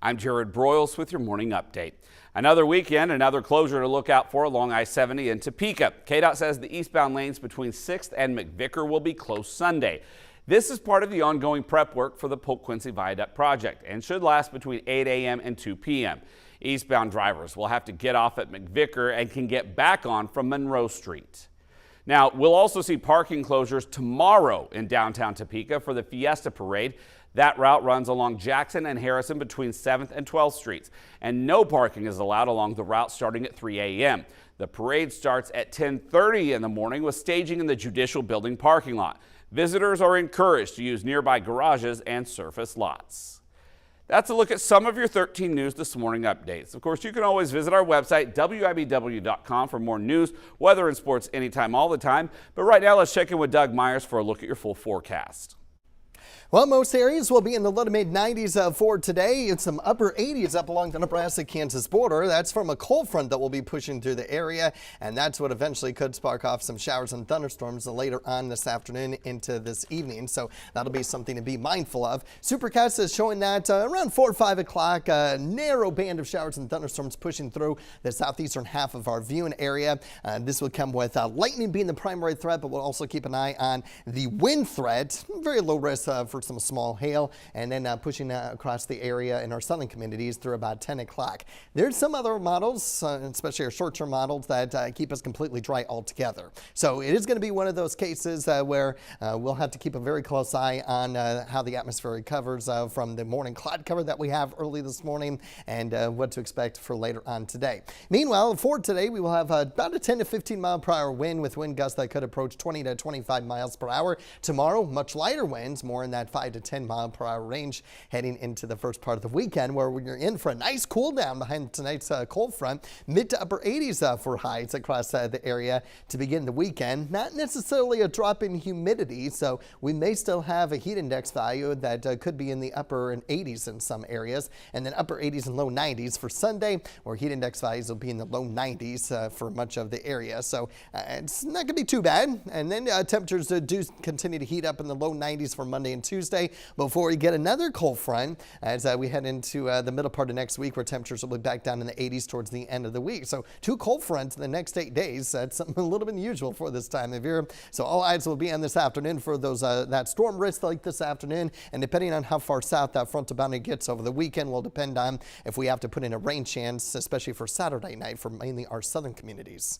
I'm Jared Broyles with your morning update. Another weekend, another closure to look out for along I-70 in Topeka. KDOT says the eastbound lanes between 6th and McVicker will be closed Sunday. This is part of the ongoing prep work for the Polk Quincy Viaduct project and should last between 8 a.m. and 2 p.m. Eastbound drivers will have to get off at McVicker and can get back on from Monroe Street. Now, we'll also see parking closures tomorrow in downtown Topeka for the Fiesta Parade. That route runs along Jackson and Harrison between 7th and 12th Streets, and no parking is allowed along the route starting at 3 a.m. The parade starts at 10:30 in the morning with staging in the Judicial Building parking lot. Visitors are encouraged to use nearby garages and surface lots. That's a look at some of your 13 News This Morning updates. Of course, you can always visit our website, WIBW.com, for more news, weather, and sports anytime, all the time. But right now, let's check in with Doug Myers for a look at your full forecast. Well, most areas will be in the low to mid 90s for today and some upper 80s up along the Nebraska-Kansas border. That's from a cold front that will be pushing through the area, and that's what eventually could spark off some showers and thunderstorms later on this afternoon into this evening. So that'll be something to be mindful of. Supercast is showing that around 4 or 5 o'clock, a narrow band of showers and thunderstorms pushing through the southeastern half of our viewing area. This will come with lightning being the primary threat, but we'll also keep an eye on the wind threat. Very low risk for some small hail, and then pushing across the area in our southern communities through about 10 o'clock. There's some other models, especially our short-term models, that keep us completely dry altogether. So it is going to be one of those cases where we'll have to keep a very close eye on how the atmosphere recovers from the morning cloud cover that we have early this morning and what to expect for later on today. Meanwhile, for today, we will have about a 10 to 15 mile per hour wind with wind gusts that could approach 20 to 25 miles per hour. Tomorrow, much lighter winds, more in that 5 to 10 mile per hour range heading into the first part of the weekend, where we're in for a nice cool down behind tonight's cold front. Mid to upper 80s for highs across the area to begin the weekend. Not necessarily a drop in humidity, so we may still have a heat index value that could be in the upper 80s in some areas, and then upper 80s and low 90s for Sunday, where heat index values will be in the low 90s for much of the area. So it's not going to be too bad. And then temperatures do continue to heat up in the low 90s for Monday and Tuesday, before we get another cold front as we head into the middle part of next week, where temperatures will be back down in the 80s towards the end of the week. So 2 cold fronts in the next 8 days. That's something a little bit unusual for this time of year. So all eyes will be on this afternoon for those that storm risk like this afternoon. And depending on how far south that frontal boundary gets over the weekend will depend on if we have to put in a rain chance, especially for Saturday night for mainly our southern communities.